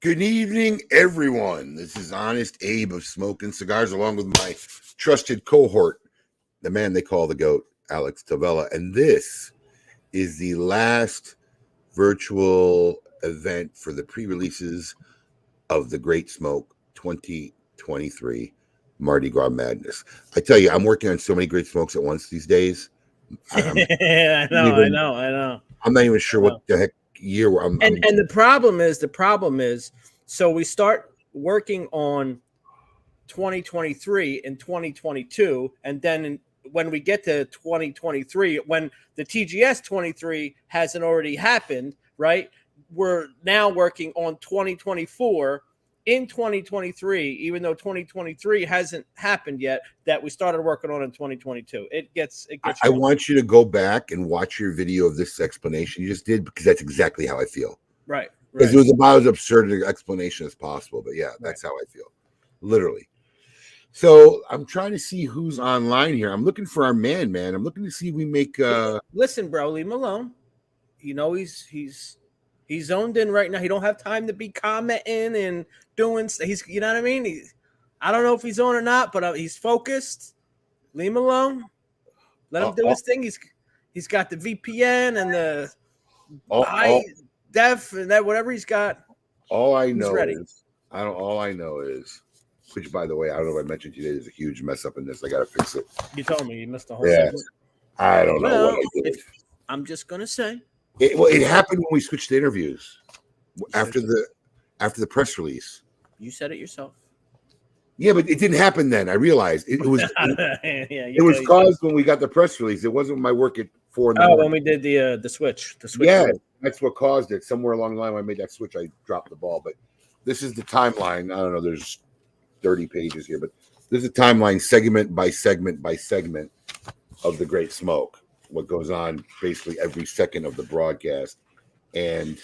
Good evening, everyone. This is Honest Abe of Smoking Cigars, along with my trusted cohort, the man they call the GOAT, Alex Tavella. And this is the last virtual event for the pre-releases of the Great Smoke 2023 Mardi Gras Madness. I tell you, I'm working on so many Great Smokes at once these days. I'm I know. not even sure what the heck year I'm. And the problem is, so we start working on 2023 and 2022, and then when we get to 2023, when the TGS 23 hasn't already happened, right? We're now working on 2024 in 2023, even though 2023 hasn't happened yet, that we started working on in 2022. It gets I want you to go back and watch your video of this explanation you just did, because that's exactly how I feel. Right. Because it was about as absurd an explanation as possible. But yeah, that's how I feel. Literally. So I'm trying to see who's online here. I'm looking for our man. I'm looking to see if we make listen, bro, leave him alone. You know, he's zoned in right now. He don't have time to be commenting and doing. He's, you know what I mean. I don't know if he's on or not, but he's focused. Leave him alone. Let him do his thing. He's got the VPN and the high def and that whatever he's got. All I know is, which by the way, I don't know if I mentioned today, there's a huge mess up in this. I gotta fix it. You told me you missed the whole segment. I don't know what I did. I'm just gonna say. It happened when we switched to interviews after the press release. You said it yourself. Yeah, but it didn't happen then. I realized it was. It was caused when we got the press release. It wasn't my work at 4 in the morning. When we did the switch. Yeah, that's what caused it. Somewhere along the line, when I made that switch, I dropped the ball. But this is the timeline. I don't know. There's 30 pages here, but this is a timeline, segment by segment by segment, of the Great Smoke. What goes on basically every second of the broadcast, and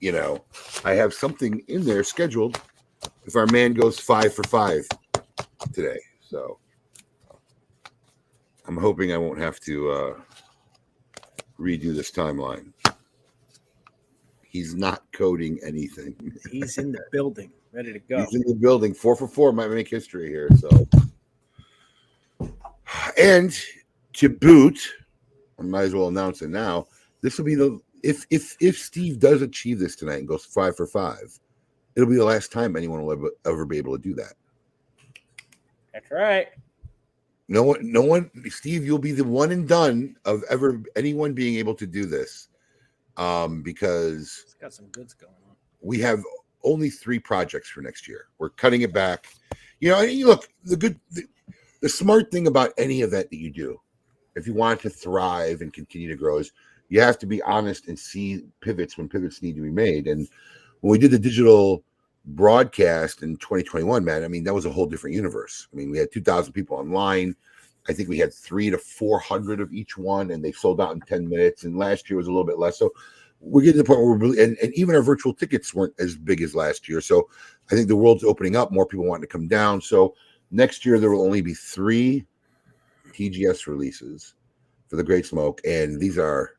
you know, I have something in there scheduled if our man goes 5 for 5 today. So I'm hoping I won't have to redo this timeline. He's not coding anything. He's in the building, ready to go. He's in the building. 4 for 4 might make history here. So, and to boot, I might as well announce it now. This will be the if Steve does achieve this tonight and goes 5 for 5. It'll be the last time anyone will ever be able to do that. That's right. No one, Steve, you'll be the one and done of anyone being able to do this. Because it's got some goods going on. We have only 3 projects for next year. We're cutting it back. You know, look, the smart thing about any event that you do, if you want to thrive and continue to grow, is you have to be honest and see pivots when pivots need to be made. And when we did the digital broadcast in 2021, man, I mean, that was a whole different universe. I mean, we had 2,000 people online. I think we had 300 to 400 of each one, and they sold out in 10 minutes. And last year was a little bit less. So we're getting to the point where we're really, and even our virtual tickets weren't as big as last year. So I think the world's opening up, more people wanting to come down. So next year, there will only be 3 TGS releases for the Great Smoke. And these are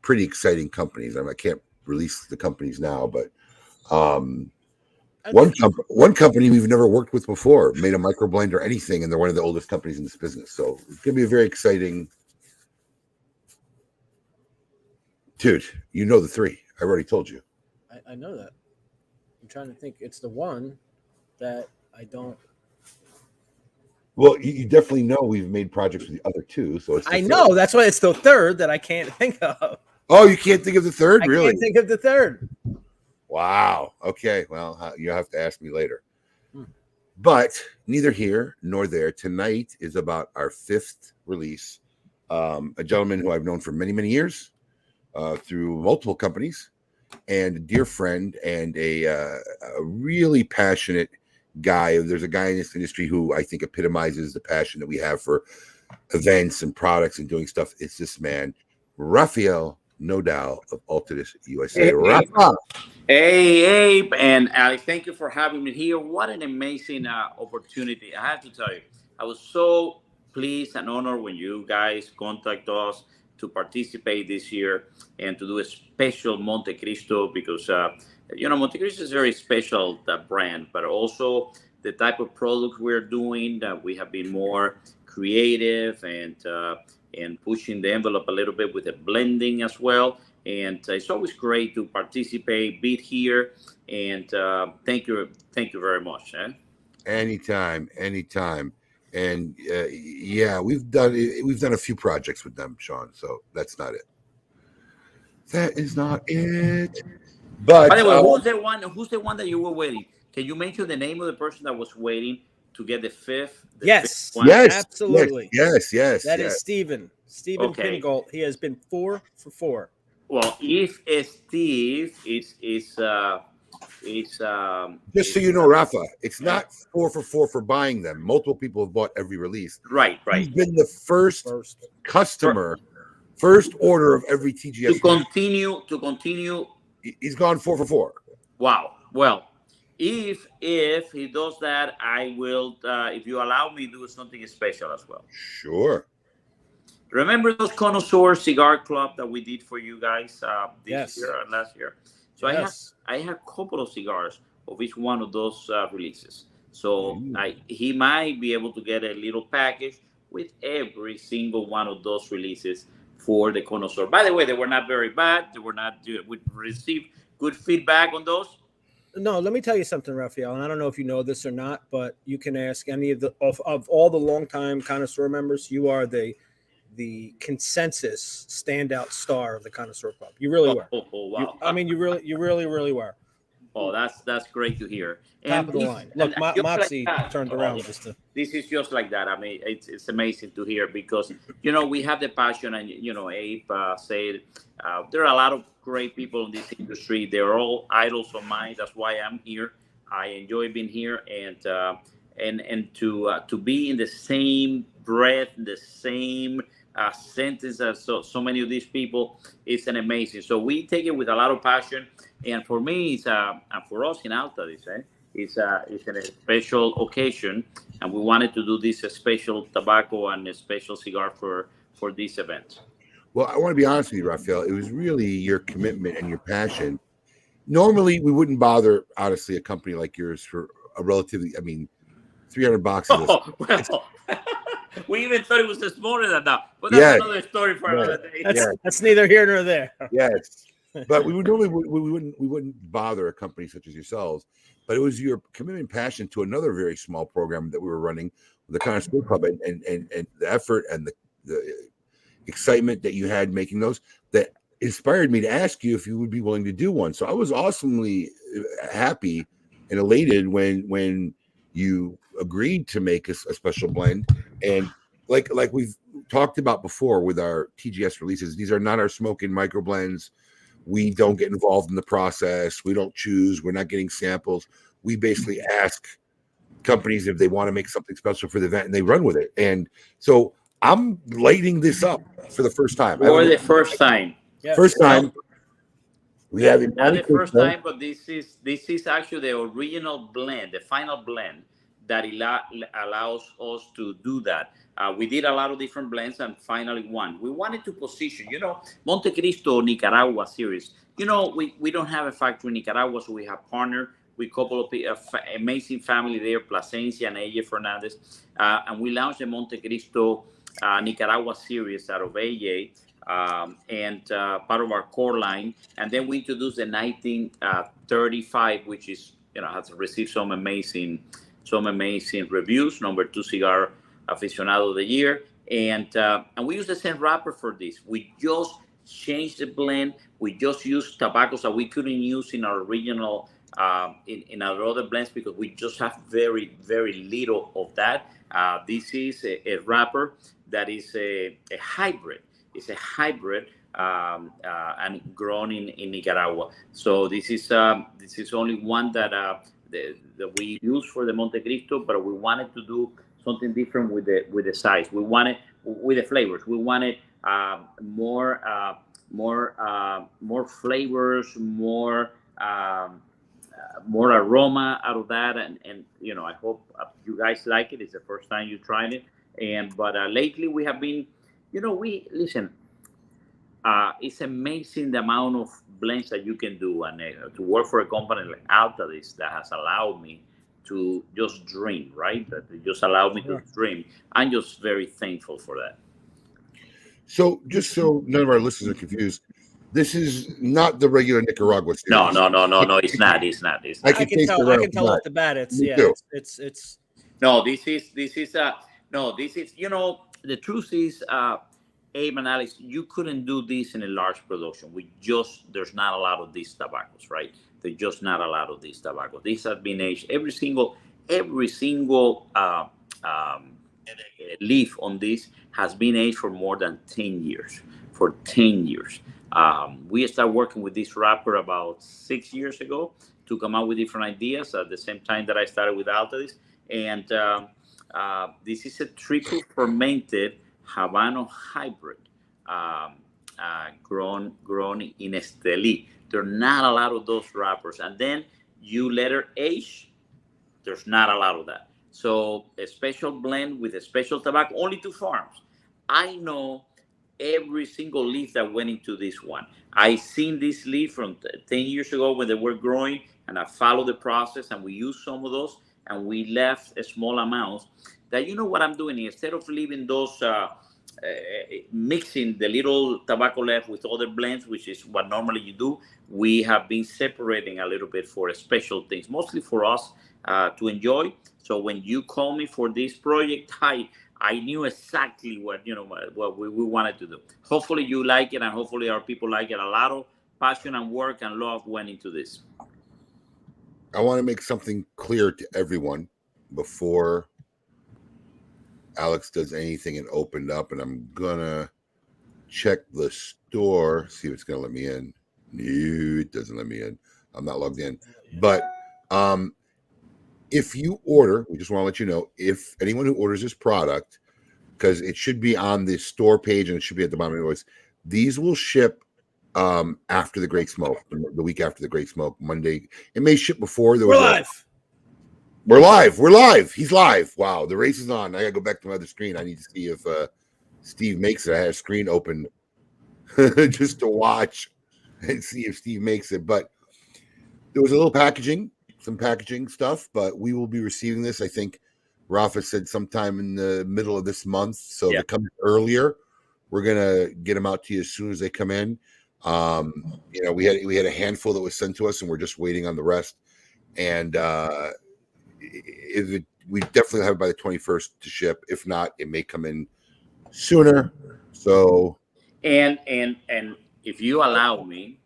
pretty exciting companies. I mean, I can't release the companies now, but one company we've never worked with before made a microblend or anything, and they're one of the oldest companies in this business. So it's gonna be a very exciting. Dude, you know the 3. I already told you. I know that. I'm trying to think. It's the one that I don't. Well, you definitely know we've made projects with the other 2. So I know that's why it's the 3rd that I can't think of. Oh, you can't think of the 3rd? Really? I can't think of the 3rd. Wow. Okay. Well, you have to ask me later. But neither here nor there. Tonight is about our 5th release. A gentleman who I've known for many, many years through multiple companies, and a dear friend, and a really passionate guy. There's a guy in this industry who I think epitomizes the passion that we have for events and products and doing stuff. It's this man, Rafael Nodal of Altadis USA. Hey, Abe, and Alex, thank you for having me here. What an amazing opportunity. I have to tell you, I was so pleased and honored when you guys contact us to participate this year and to do a special Montecristo, because Montecristo is a very special brand, but also the type of products we're doing. We have been more creative and pushing the envelope a little bit with the blending as well. And it's always great to participate, be here, and thank you very much. Anytime, anytime. And yeah, we've done a few projects with them, Sean. So that's not it. That is not it. But By the way, who's the one? Who's the one that you were waiting? Can you mention the name of the person that was waiting to get the fifth? Yes, one? yes, absolutely. yes. That is Stephen Okay. Pingold. He has been 4 for 4. Well, if Steve Just so you know, Rafa, it's not 4 for 4 for buying them. Multiple people have bought every release. right. He's been the first customer, first order of every TGS. To continue. He's gone 4 for 4. Wow. Well, if he does that, I will. If you allow me, do something special as well. Sure. Remember those connoisseur cigar club that we did for you guys this year and last year? So I have a couple of cigars of each one of those releases. So he might be able to get a little package with every single one of those releases for the connoisseur. By the way, they were not very bad. They were not. We received good feedback on those. No, let me tell you something, Rafael, and I don't know if you know this or not, but you can ask any of all the longtime connoisseur members. You are the consensus standout star of the connoisseur club. You really were. Oh, wow. You really were. Oh, that's great to hear. Top of the line. Look, Moxie turned around just to. This is just like that. I mean, it's amazing to hear because we have the passion, and Abe said there are a lot of great people in this industry. They're all idols of mine. That's why I'm here. I enjoy being here, and to be in the same breath, the same sentence as so many of these people is an amazing. So we take it with a lot of passion, and for me, it's and for us in Altadis, it's a special occasion, and we wanted to do this special tobacco and a special cigar for this event. Well, I want to be honest with you, Rafael. It was really your commitment and your passion. Normally, we wouldn't bother, honestly, a company like yours for a relatively, $300 boxes. Oh, well, we even thought it was smaller than that, but that's another story for another day. That's neither here nor there. Yes, but we wouldn't bother a company such as yourselves. But it was your commitment and passion to another very small program that we were running, the Connoisseur Club, and the effort and the excitement that you had making those that inspired me to ask you if you would be willing to do one. So I was awesomely happy and elated when you agreed to make a special blend. And like we've talked about before with our TGS releases, these are not our smoking micro blends. We don't get involved in the process. We don't choose. We're not getting samples. We basically ask companies if they want to make something special for the event, and they run with it. And so I'm lighting this up for the first time. For the first time. Yes. First time. We have not the first time, but this is actually the original blend, the final blend that allows us to do that. We did a lot of different blends and finally one. We wanted to position, Montecristo, Nicaragua series. We don't have a factory in Nicaragua, so we have partnered with a couple of amazing family there, Plasencia and AJ Fernandez. And we launched the Montecristo Nicaragua series out of AJ. And part of our core line, and then we introduced the 1935, which is has received some amazing reviews. Number 2 cigar aficionado of the year, and we use the same wrapper for this. We just changed the blend. We just used tobaccos that we couldn't use in our original in our other blends because we just have very little of that. This is a wrapper that is a hybrid. It's a hybrid and grown in Nicaragua. So this is only one that we use for the Montecristo, but we wanted to do something different with the size. We wanted with the flavors. We wanted more flavors, more aroma out of that, and I hope you guys like it. It's the first time you tried it, but lately we have been. it's amazing the amount of blends that you can do, and to work for a company like Altadis that has allowed me to just dream, right? That they just allowed me to dream. I'm just very thankful for that. So, just so none of our listeners are confused, this is not the regular Nicaragua No, series. no, it's not. It's not. It's I not. I can can taste tell. it I right can off tell the off bat. the bat. It's Me yeah. too. It's No, this is no, this is, the truth is, Abe and Alex, you couldn't do this in a large production. There's not a lot of these tobaccos, right? There's just not a lot of these tobaccos. These have been aged. Every single leaf on this has been aged for more than 10 years. For 10 years. We started working with this wrapper about 6 years ago to come up with different ideas at the same time that I started with Altadis. And this is a triple fermented Habano hybrid, grown in Esteli. There are not a lot of those wrappers. And then you let her age. There's not a lot of that. So a special blend with a special tobacco, only 2 farms. I know every single leaf that went into this one. I seen this leaf from 10 years ago when they were growing, and I followed the process, and we used some of those, and we left a small amounts. That, what I'm doing, instead of leaving those mixing the little tobacco left with other blends, which is what normally you do, we have been separating a little bit for special things, mostly for us to enjoy. So when you call me for this project, I knew exactly what we wanted to do. Hopefully you like it, and hopefully our people like it. A lot of passion and work and love went into this. I want to make something clear to everyone before Alex does anything and opened up, and I'm gonna check the store, see if it's gonna let me in. No, it doesn't let me in. I'm not logged in. But if you order, we just want to let you know, if anyone who orders this product, because it should be on the store page and it should be at the bottom of the invoice, these will ship after the Great Smoke, the week after the Great Smoke, Monday. It may ship before. we're live. We're live. We're live. He's live. Wow, the race is on. I gotta go back to my other screen. I need to see if Steve makes it. I had a screen open just to watch and see if Steve makes it. But there was a little some packaging stuff, but we will be receiving this. I think Rafa said sometime in the middle of this month. So if it comes earlier, we're gonna get them out to you as soon as they come in. We had a handful that was sent to us, and we're just waiting on the rest. And we definitely have it by the 21st to ship. If not, it may come in sooner. So and if you allow me,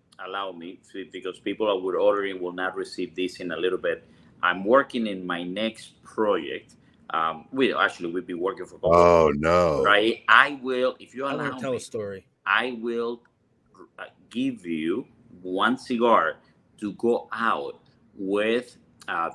because people who are ordering will not receive this in a little bit. I'm working in my next project. We'll be working for. No! Right, I will. If you I allow want to tell me, a story. I will give you one cigar to go out with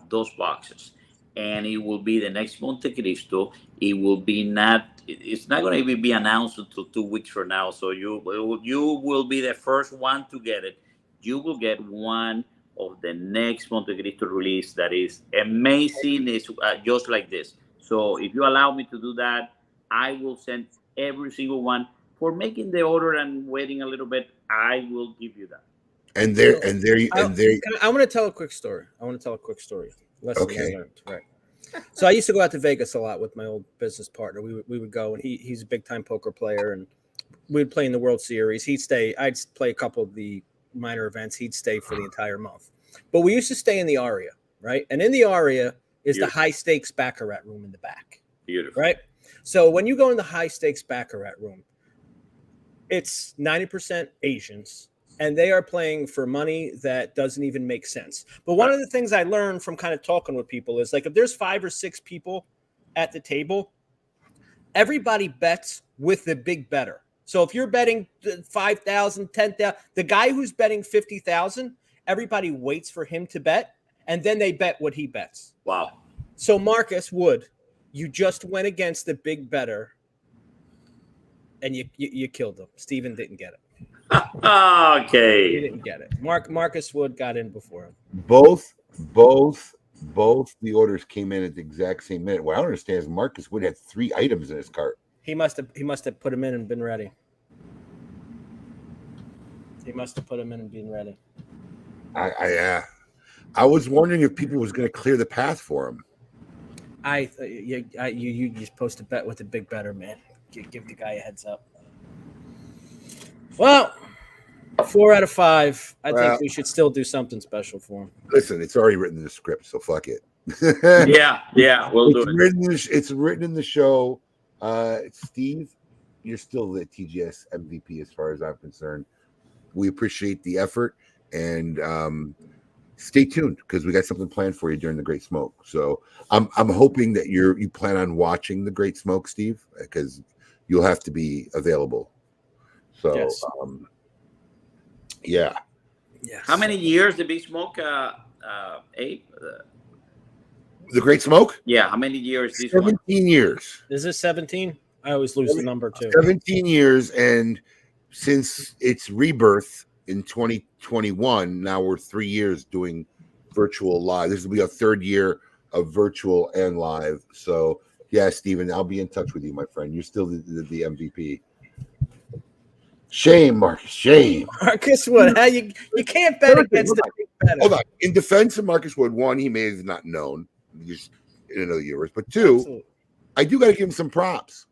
those boxes, and it will be the next Montecristo. It will be not. It's not going to be announced until 2 weeks from now. So you will be the first one to get it. You will get one of the next Montecristo release that is amazing. It's just like this. So if you allow me to do that, I will send every single one. For making the order and waiting a little bit, I will give you that. I want to tell a quick story. Lesson I learned. Right. So I used to go out to Vegas a lot with my old business partner. We would go, and he's a big time poker player, and we'd play in the World Series. He'd stay. I'd play a couple of the minor events. He'd stay for the entire month. But we used to stay in the Aria, right? And in the Aria is the high stakes baccarat room in the back. Beautiful. Right. So when you go in the high stakes baccarat room, it's 90% Asians, and they are playing for money that doesn't even make sense. But one of the things I learned from kind of talking with people is, like, if there's 5 or 6 people at the table, everybody bets with the big better. So if you're betting 5,000, 10,000, the guy who's betting 50,000, everybody waits for him to bet, and then they bet what he bets. Wow. So Marcus Wood, you just went against the big better, and you killed him. Steven didn't get it. Okay. He didn't get it. Marcus Wood got in before him. Both the orders came in at the exact same minute. What I don't understand is Marcus Wood had 3 items in his cart. He must have put him in and been ready. He must have put him in and being ready. I was wondering if people was going to clear the path for him. You just post a bet with a big better, man. Give the guy a heads up. Well, 4 out of 5. I think we should still do something special for him. Listen, it's already written in the script, so fuck it. Yeah, we'll do it. It's written in the show. Steve, you're still the TGS MVP as far as I'm concerned. We appreciate the effort, and stay tuned because we got something planned for you during the Great Smoke. So I'm hoping that you plan on watching the Great Smoke, Steve, because you'll have to be available. So yes. Yeah. Yes. How many years the Big Smoke? 8. The Great Smoke? Yeah. How many years? This 17 one? years. Is it 17? I always lose the number too. 17 years, and since its rebirth in 2021, now we're 3 years doing virtual live. This will be our 3rd year of virtual and live. So yeah, Steven, I'll be in touch with you, my friend. You're still the MVP. Shame, Marcus. Shame. Marcus Wood. How you can't bet against the big better. Hold on. In defense of Marcus Wood, 1, he may have not known just in another universe, but 2, absolutely. I do got to give him some props.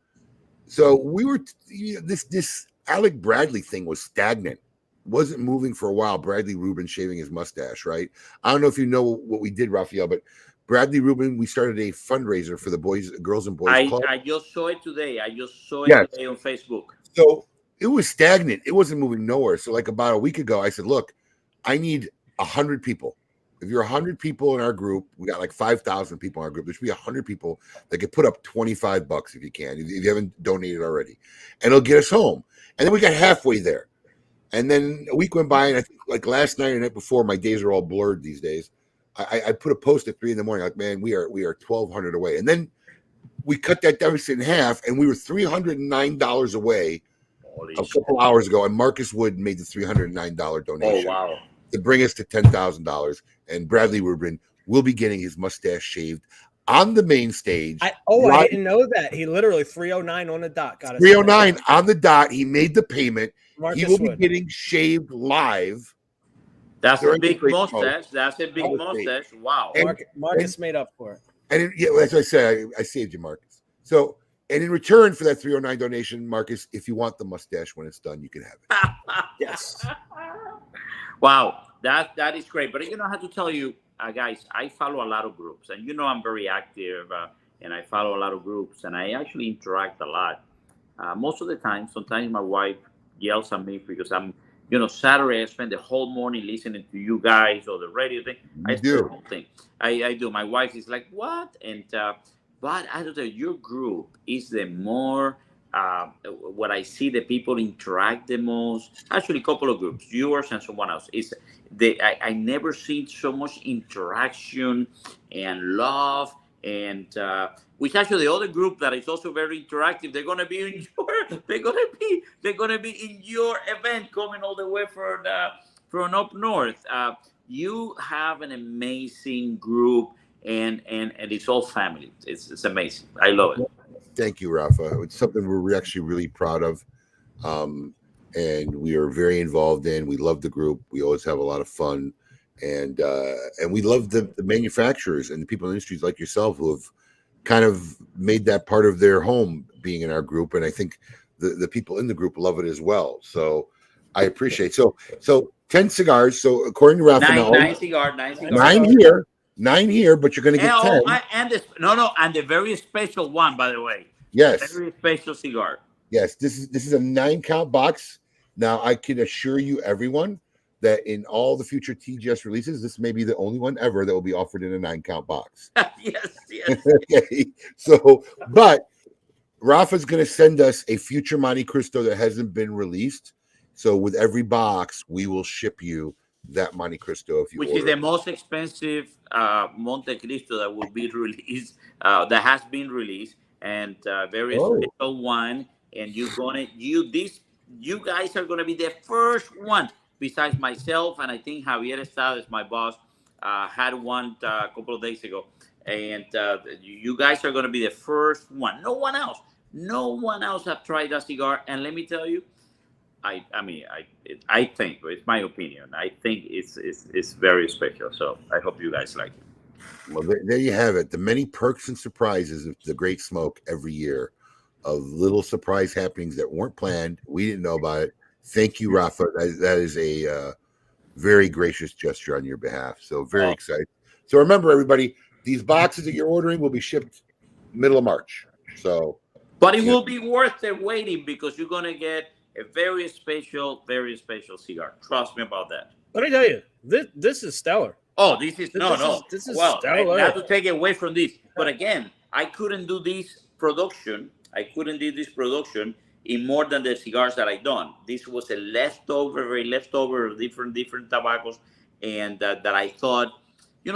So we were this Alec Bradley thing was stagnant, wasn't moving for a while. Bradley Rubin shaving his mustache, right? I don't know if you know what we did, Rafael, but Bradley Rubin, we started a fundraiser for the girls and boys club. I just saw it today. Today on Facebook. So it was stagnant. It wasn't moving nowhere. So like about a week ago, I said, look, I need 100 people. If you're 100 people in our group, we got like 5,000 people in our group. There should be 100 people that could put up $25 if you can, if you haven't donated already. And it'll get us home. And then we got halfway there. And then a week went by, and I think like last night or the night before, my days are all blurred these days. I put a post at 3 a.m. like, man, we are 1,200 away. And then we cut that deficit in half, and we were $309 away a couple hours ago. And Marcus Wood made the $309 donation. Oh, wow. To bring us to $10,000. And Bradley Rubin will be getting his mustache shaved on the main stage. I didn't know that. He literally 309 on the dot. Got 309 on the dot. He made the payment. Marcus he will Wood. be getting shaved live. That's a big mustache. That's a big mustache. Wow. Marcus made up for it. And that's what I said. I saved you, Marcus. So, and in return for that 309 donation, Marcus, if you want the mustache when it's done, you can have it. Yes. Wow. That is great. But I have to tell you, guys, I follow a lot of groups, and I'm very active, and I follow a lot of groups, and I actually interact a lot. Most of the time, sometimes my wife yells at me because I'm, Saturday I spend the whole morning listening to you guys or the radio thing. I do the whole thing. I do. My wife is like, what? And but I have to tell you, your group is the more what I see the people interact the most. Actually, a couple of groups, yours and someone else. I never seen so much interaction and love, and which actually the other group that is also very interactive. They're gonna be in your event coming all the way from up north. You have an amazing group, and it's all family. It's amazing. I love it. Thank you, Rafa. It's something we're actually really proud of. And we are very involved in. We love the group. We always have a lot of fun, and we love the manufacturers and the people in the industries like yourself who have kind of made that part of their home being in our group. And I think the people in the group love it as well. So I appreciate it. So 10 cigars. So according to Rafael, 9 cigars. 9 here, but you're going to get 10. And the very special one, by the way. Yes, very special cigar. Yes, this is a 9-count box. Now, I can assure you, everyone, that in all the future TGS releases, this may be the only one ever that will be offered in a 9-count box. Yes. Okay. So, but Rafa's going to send us a future Montecristo that hasn't been released. So, with every box, we will ship you that Montecristo if you which order. Is the most expensive Montecristo that will be released, that has been released, and very special one. And you guys are gonna be the first one, besides myself, and I think Javier Estades, my boss, had one a couple of days ago. And you guys are gonna be the first one. No one else have tried that cigar. And let me tell you, I think it's my opinion. I think it's very special. So I hope you guys like it. Well, there you have it. The many perks and surprises of the Great Smoke every year, of little surprise happenings that weren't planned. We didn't know about it. Thank you, Rafa. That is a very gracious gesture on your behalf. So very excited. So remember, everybody, these boxes that you're ordering will be shipped middle of March. So, but it will be worth the waiting because you're gonna get a very special cigar. Trust me about that. Let me tell you, this is stellar. Oh, this is This is well, stellar. not to take away from this, but again, I couldn't do this production. In more than the cigars that I done. This was a very leftover of different tobaccos, and that I thought,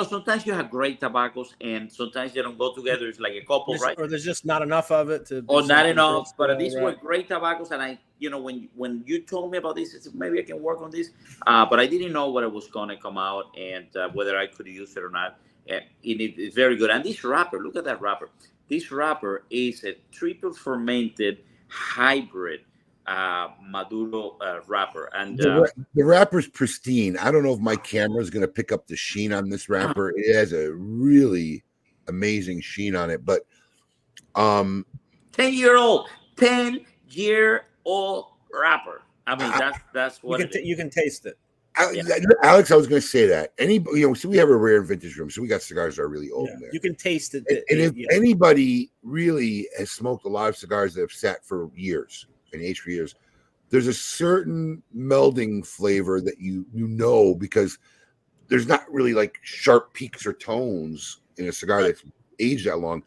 sometimes you have great tobaccos, and sometimes they don't go together. It's like a couple, right? Or there's just not enough of it to. Or not enough. But these were great tobaccos, and when you told me about this, I said, maybe I can work on this. But I didn't know what it was going to come out and whether I could use it or not. It's very good. And this wrapper, look at that wrapper. This wrapper is a triple fermented hybrid Maduro wrapper. And the wrapper's pristine. I don't know if my camera is going to pick up the sheen on this wrapper. It has a really amazing sheen on it. But 10-year-old wrapper. I mean, that's what you can taste it. Alex, I was going to say that. So we have a rare vintage room, so we got cigars that are really old in there. You can taste it. And if anybody really has smoked a lot of cigars that have sat for years and aged for years, there's a certain melding flavor that you know, because there's not really like sharp peaks or tones in a cigar that's aged that long.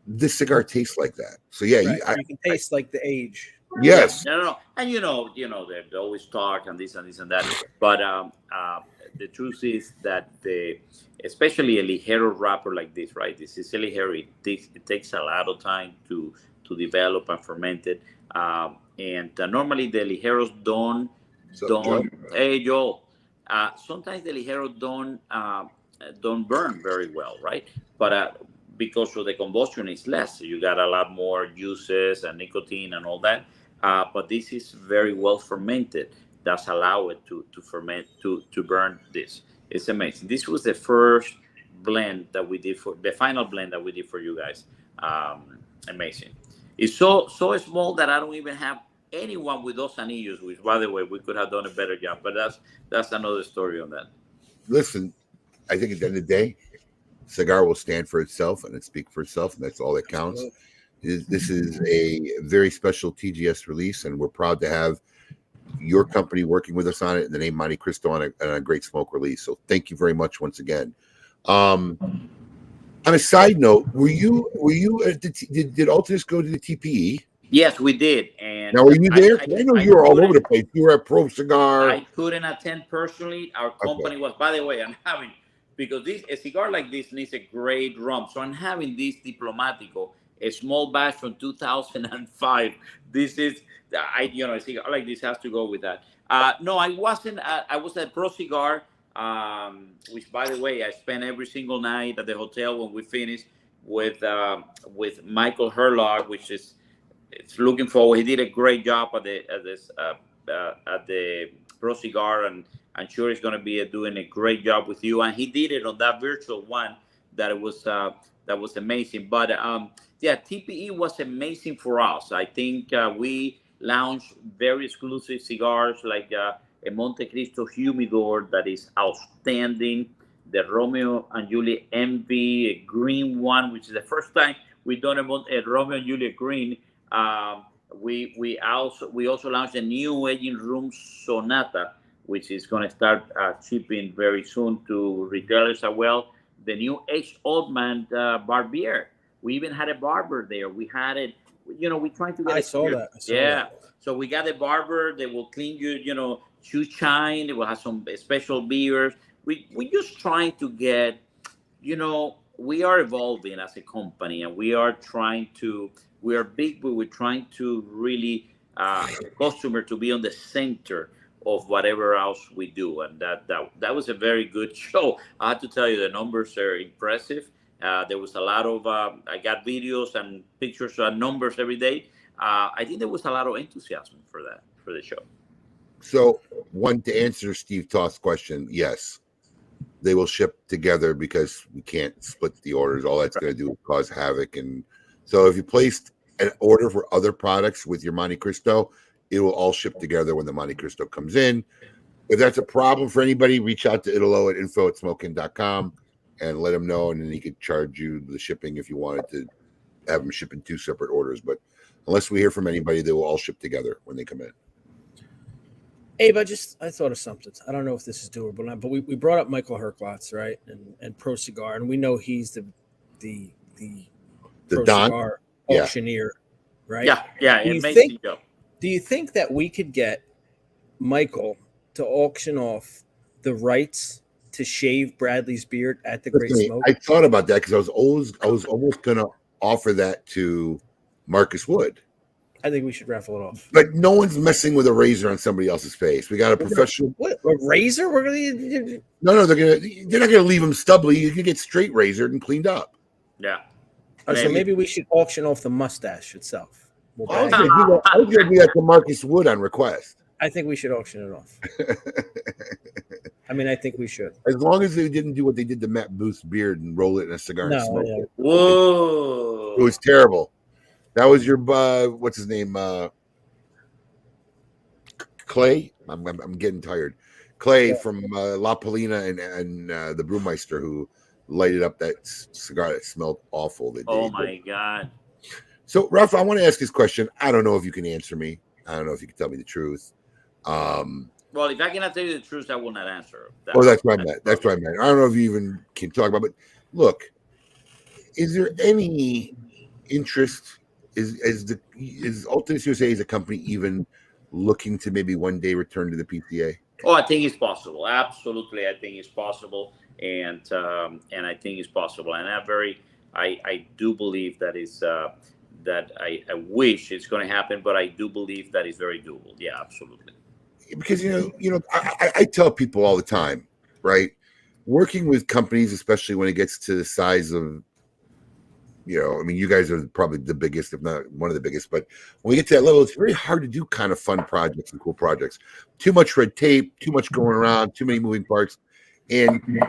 This cigar tastes like that. So yeah, you can taste like the age. Yes. No. And they always talk and this and that. But the truth is that especially a ligero wrapper like this, right? This is a ligero. It takes a lot of time to develop and ferment it. And normally the ligeros don't. Hey Joel. Sometimes the ligeros don't burn very well, right? But because of the combustion is less, so you got a lot more juices and nicotine and all that. But this is very well fermented. That's allow it to ferment, to burn this. It's amazing. This was the first blend that we did the final blend that we did for you guys. Amazing. It's so small that I don't even have anyone with those anillos, which, by the way, we could have done a better job. But that's another story on that. Listen, I think at the end of the day, cigar will stand for itself and it speak for itself, and that's all that counts. This is a very special TGS release, and we're proud to have your company working with us on it in the name Montecristo on a Great Smoke release. So thank you very much once again. On a side note, were you did Altadis go to the TPE? Yes, we did. And now, were you there? I know you were all over the place. You were at Pro Cigar. I couldn't attend personally. Our company was, by the way, because a cigar like this needs a great rum. So I'm having this Diplomatico, a small batch from 2005. This is, a cigar like this has to go with that. No, I wasn't. I was at Pro Cigar, which, by the way, I spent every single night at the hotel when we finished with Michael Herlog, which is, it's looking forward. He did a great job at the Pro Cigar, and I'm sure he's going to be doing a great job with you. And he did it on that virtual one that was amazing. But TPE was amazing for us. I think we launched very exclusive cigars like a Montecristo Humidor that is outstanding. The Romeo and Juliet Envy, a green one, which is the first time we've done a Romeo and Juliet green. We also launched a new aging room Sonata, which is going to start shipping very soon to retailers as well. The new H. Oldman Barbier. We even had a barber there. We had it. We trying to get. I saw that. So we got a barber. They will clean you. Shoe shine. They will have some special beers. We just trying to get. We are evolving as a company, and we are trying to. We are big, but we're trying to really the customer to be on the center of whatever else we do, and that was a very good show. I have to tell you, the numbers are impressive. There was a lot of I got videos and pictures and numbers every day. I think there was a lot of enthusiasm for that. the show. So, one, to answer Steve Toth's question, yes, they will ship together because we can't split the orders. All that's going to do is cause havoc. And so, if you placed an order for other products with your Montecristo, it will all ship together when the Montecristo comes in. If that's a problem for anybody, reach out to Italo at info@smokin.com and let him know, and then he could charge you the shipping if you wanted to have them ship in 2 separate orders. But unless we hear from anybody, they will all ship together when they come in. Abe, I thought of something. I don't know if this is doable or not, but we brought up Michael Herklotz, right? And Pro Cigar, and we know he's the Pro Don? Cigar Yeah. auctioneer, right? Yeah, amazing job. Do you think that we could get Michael to auction off the rights to shave Bradley's beard at the Great Listen, Smoke? I thought about that because I was almost going to offer that to Marcus Wood. I think we should raffle it off. But no one's messing with a razor on somebody else's face. We got a professional. What, a razor? We're gonna. No, they're not gonna leave them stubbly. You can get straight razored and cleaned up. Yeah. So maybe we should auction off the mustache itself. I was gonna do that to Marcus Wood on request. I think we should auction it off. I think we should. As long as they didn't do what they did to Matt Booth's beard and roll it in a cigar and smoke it. Whoa. It was terrible. That was your what's his name? Clay. I'm getting tired. Clay from La Polina and the Brewmeister, who lighted up that cigar that smelled awful. Oh my God. So, Ralph, I want to ask this question. I don't know if you can answer me. I don't know if you can tell me the truth. Well, if I cannot tell you the truth, I will not answer. That's what I meant. That's what I meant. I don't know if you even can talk about, but look, is there any interest? Is Altadis USA as a company even looking to maybe one day return to the PCA? Oh, I think it's possible. Absolutely, I think it's possible, and I think it's possible. And I do believe that is that I wish it's going to happen, but I do believe that it's very doable. Yeah, absolutely. Because I tell people all the time, right? Working with companies, especially when it gets to the size of, you guys are probably the biggest, if not one of the biggest. But when we get to that level, it's very hard to do kind of fun projects and cool projects. Too much red tape, too much going around, too many moving parts. And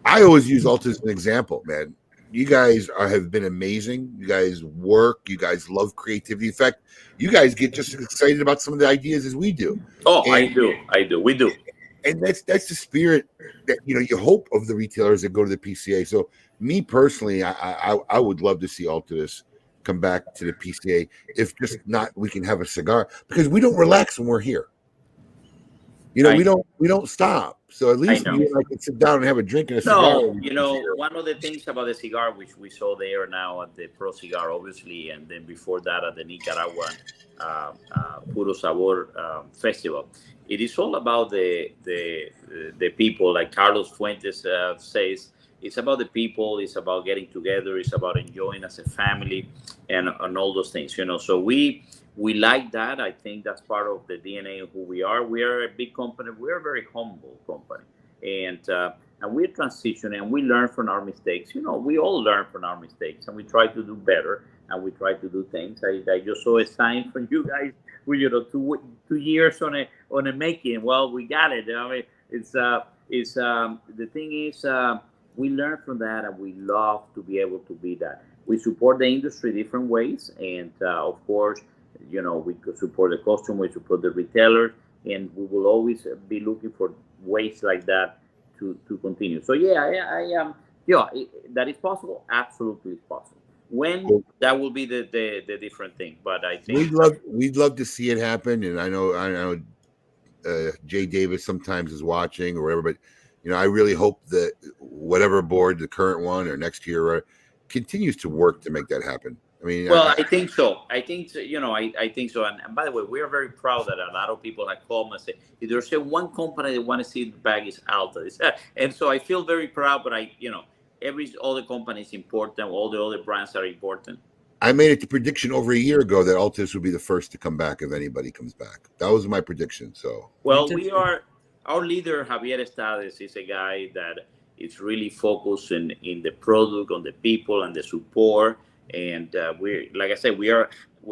I always use Alta as an example, man. You guys have been amazing. You guys work. You guys love creativity. In fact, you guys get just as excited about some of the ideas as we do. Oh, I do. We do. And that's the spirit that you hope of the retailers that go to the PCA. So me personally, I would love to see Altadis come back to the PCA. If just not, we can have a cigar because we don't relax when we're here. We don't stop. So at least we can sit down and have a drink and a cigar. One of the things about the cigar, which we saw there now at the Pro Cigar, obviously, and then before that at the Nicaraguan Puro Sabor Festival, it is all about the people. Like Carlos Fuentes says, it's about the people. It's about getting together. It's about enjoying as a family, and all those things. So we like that. I think that's part of the DNA of who we are. We are a big company. We are a very humble company, and we're transitioning, and we learn from our mistakes. We all learn from our mistakes, and we try to do better, and we try to do things. I just saw a sign from you guys. We 2 years on a making. Well, we got it. It's the thing is we learn from that, and we love to be able to be that. We support the industry different ways, and of course. We could support the customer, we support the retailer, and we will always be looking for ways like that to continue. So that is possible. Absolutely, it's possible. When that will be the different thing, but I think we'd love to see it happen. And I know Jay Davis sometimes is watching or whatever, but I really hope that whatever board, the current one or next year, continues to work to make that happen. I think so. I think so. I think so. And by the way, we are very proud that a lot of people have called and say, if there's one company they want to see the bag is Altadis. And so I feel very proud, but every other company is important. All the other brands are important. I made it the prediction over a year ago that Altadis would be the first to come back if anybody comes back. That was my prediction. So our leader, Javier Altadis, is a guy that is really focused in the product, on the people, and the support. And we're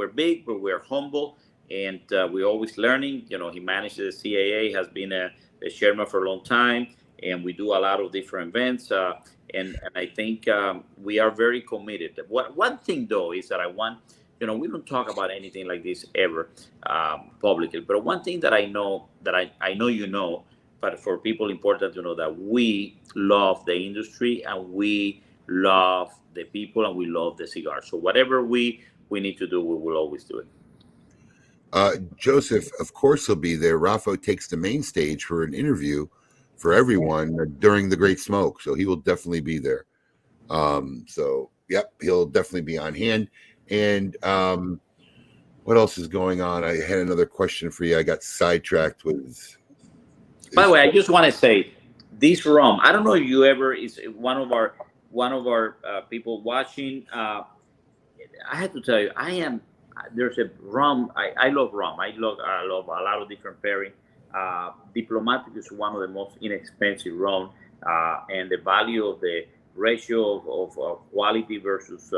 big, but we're humble, and we're always learning. He managed the CAA, has been the chairman for a long time, and we do a lot of different events. And I think we are very committed. One thing though is that I want, we don't talk about anything like this ever publicly. But one thing that I know but for people important to know that we love the industry and we love the people and we love the cigar. So whatever we need to do, we will always do it. Joseph, of course, he'll be there. Rafa takes the main stage for an interview for everyone during the Great Smoke, so he will definitely be there. So, yep, he'll definitely be on hand. And what else is going on? I had another question for you. I got sidetracked with. By the way, I just want to say this rum. I don't know if you ever is one of our people watching. I have to tell you, there's a rum. I love rum. I love a lot of different pairing. Diplomatic is one of the most inexpensive rum, and the value of the ratio of quality versus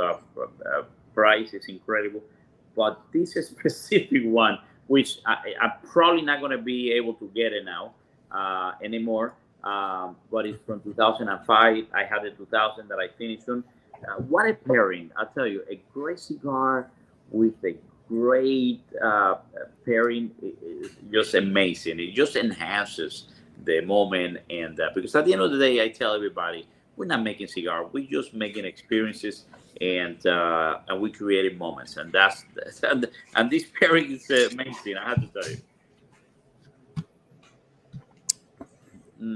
price is incredible. But this specific one, which I'm probably not going to be able to get it now anymore, but it's from 2005. I had the 2000 that I finished on. What a pairing! I'll tell you, a great cigar with a great pairing is just amazing. It just enhances the moment, and because at the end of the day, I tell everybody, we're not making cigar, we're just making experiences, and we creating moments, and and this pairing is amazing. I have to tell you.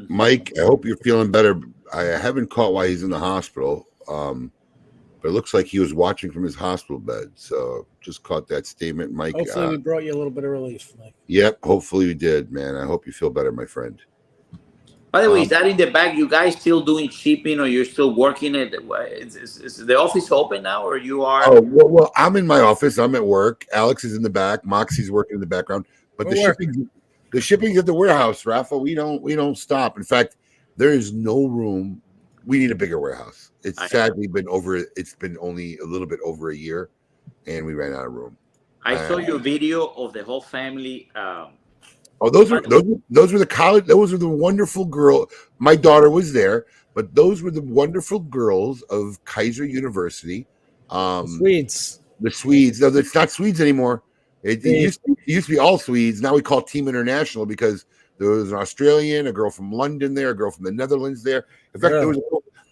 Mike, I hope you're feeling better. I haven't caught why he's in the hospital, but it looks like he was watching from his hospital bed. So just caught that statement, Mike. Hopefully we brought you a little bit of relief, Mike. Yep, hopefully we did, man. I hope you feel better, my friend. By the way, is that in the back? You guys still doing shipping, or you're still working it? Is the office open now, or you are? Oh, well, I'm in my office. I'm at work. Alex is in the back. Moxie's working in the background. But the shipping's at the warehouse, Rafa. We don't stop. In fact, there is no room. We need a bigger warehouse. It's sadly been only a little bit over a year, and we ran out of room. I saw your video of the whole family. Those were the college. Those were the wonderful girl. My daughter was there, but those were the wonderful girls of Kaiser University. Swedes. The Swedes. No, it's not Swedes anymore. It used to be all Swedes. Now we call it Team International because there was an Australian, a girl from London there, a girl from the Netherlands there. In fact, there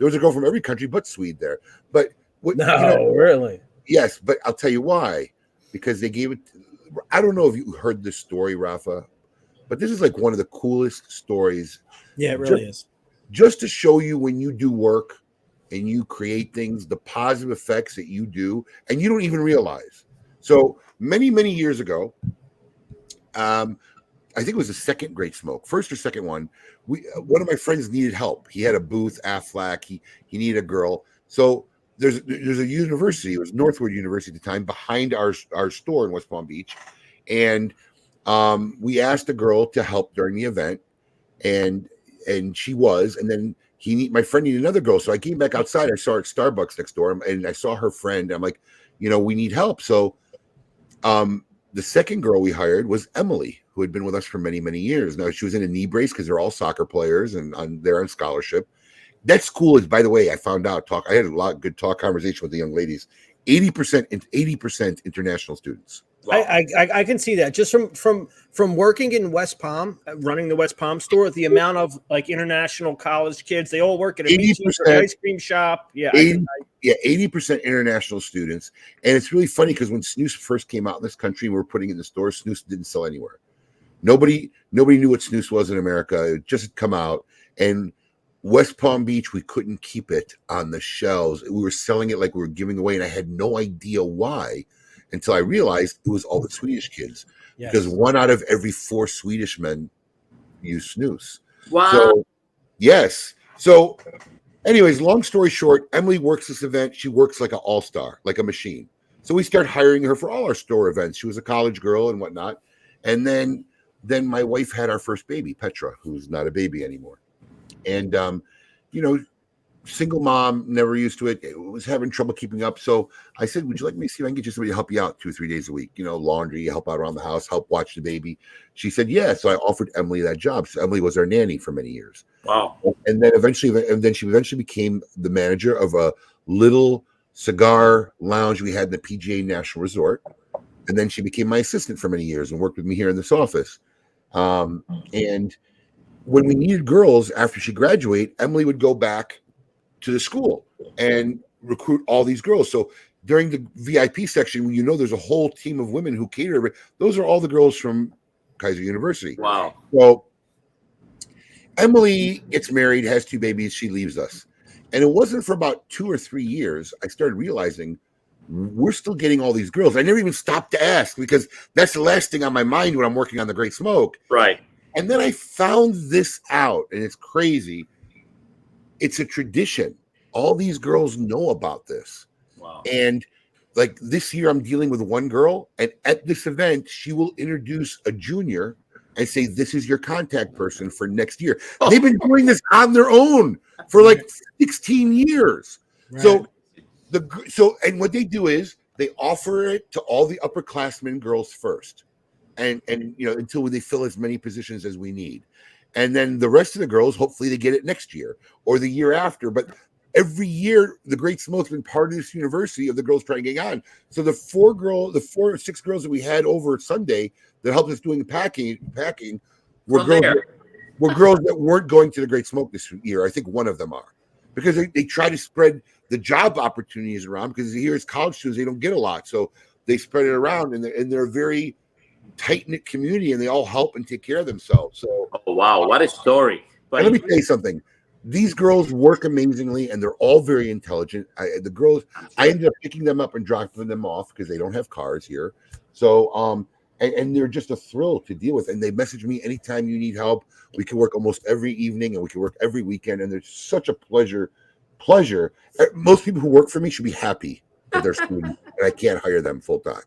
was a girl from every country but Sweden there. But really? Yes, but I'll tell you why. Because they gave it. I don't know if you heard this story, Rafa, but this is like one of the coolest stories. Yeah, it really is. Just to show you when you do work and you create things, the positive effects that you do, and you don't even realize. So many years ago, I think it was the second Great Smoke, first or second one. One of my friends needed help. He had a booth, Aflac. He needed a girl. So there's a university. It was Northwood University at the time, behind our store in West Palm Beach, and we asked a girl to help during the event, and she was. And then my friend needed another girl, so I came back outside. I saw her at Starbucks next door, and I saw her friend. I'm like, we need help. So the second girl we hired was Emily, who had been with us for many years. Now she was in a knee brace because they're all soccer players and they're on scholarship. That school is, by the way, I found out. I had a lot of good conversation with the young ladies. 80% international students. Wow. I can see that just from working in West Palm, running the West Palm store. The amount of like international college kids, they all work at a ice cream shop. Yeah, 80% international students. And it's really funny because when snus first came out in this country and we were putting it in the stores, snus didn't sell anywhere. Nobody knew what snus was in America. It just had come out, and West Palm Beach, we couldn't keep it on the shelves. We were selling it like we were giving away, and I had no idea why until I realized it was all the Swedish kids. Yes. Because 1 out of every 4 Swedish men use snus. Wow. So, yes. So, anyways, long story short, Emily works this event. She works like an all-star, like a machine. So we start hiring her for all our store events. She was a college girl and whatnot. And then my wife had our first baby, Petra, who's not a baby anymore. And, single mom, never used to it. Was having trouble keeping up. So I said, would you like me to see if I can get you somebody to help you out 2 or 3 days a week? Laundry, help out around the house, help watch the baby. She said, yeah. So I offered Emily that job. So Emily was our nanny for many years. Wow. And then she eventually became the manager of a little cigar lounge we had in the PGA National Resort. And then she became my assistant for many years and worked with me here in this office. And when we needed girls after she graduated, Emily would go back to the school and recruit all these girls. So during the VIP section, there's a whole team of women who cater. Those are all the girls from Kaiser University. Wow. So Emily gets married, has 2 babies. She leaves us. And it wasn't for about 2 or 3 years I started realizing we're still getting all these girls. I never even stopped to ask because that's the last thing on my mind when I'm working on the Great Smoke. Right. And then I found this out, and it's crazy. It's a tradition. All these girls know about this. Wow. And like this year, I'm dealing with one girl, and at this event, she will introduce a junior and say, this is your contact person for next year. They've been doing this on their own for like 16 years. Right. And what they do is they offer it to all the upperclassmen girls first. And until they fill as many positions as we need. And then the rest of the girls, hopefully they get it next year or the year after. But every year, the Great Smoke's been part of this university of the girls trying to get on. So the 4 or 6 girls that we had over Sunday that helped us doing packing were girls that weren't going to the Great Smoke this year. I think one of them are. Because they try to spread the job opportunities around, because here as college students, they don't get a lot. So they spread it around, and they're a very tight-knit community, and they all help and take care of themselves. So, oh wow, what a story! But let me tell you something. These girls work amazingly, and they're all very intelligent. I ended up picking them up and dropping them off because they don't have cars here. So, and they're just a thrill to deal with. And they message me anytime you need help. We can work almost every evening, and we can work every weekend. And there's such a pleasure. Most people who work for me should be happy that they're students, and I can't hire them full time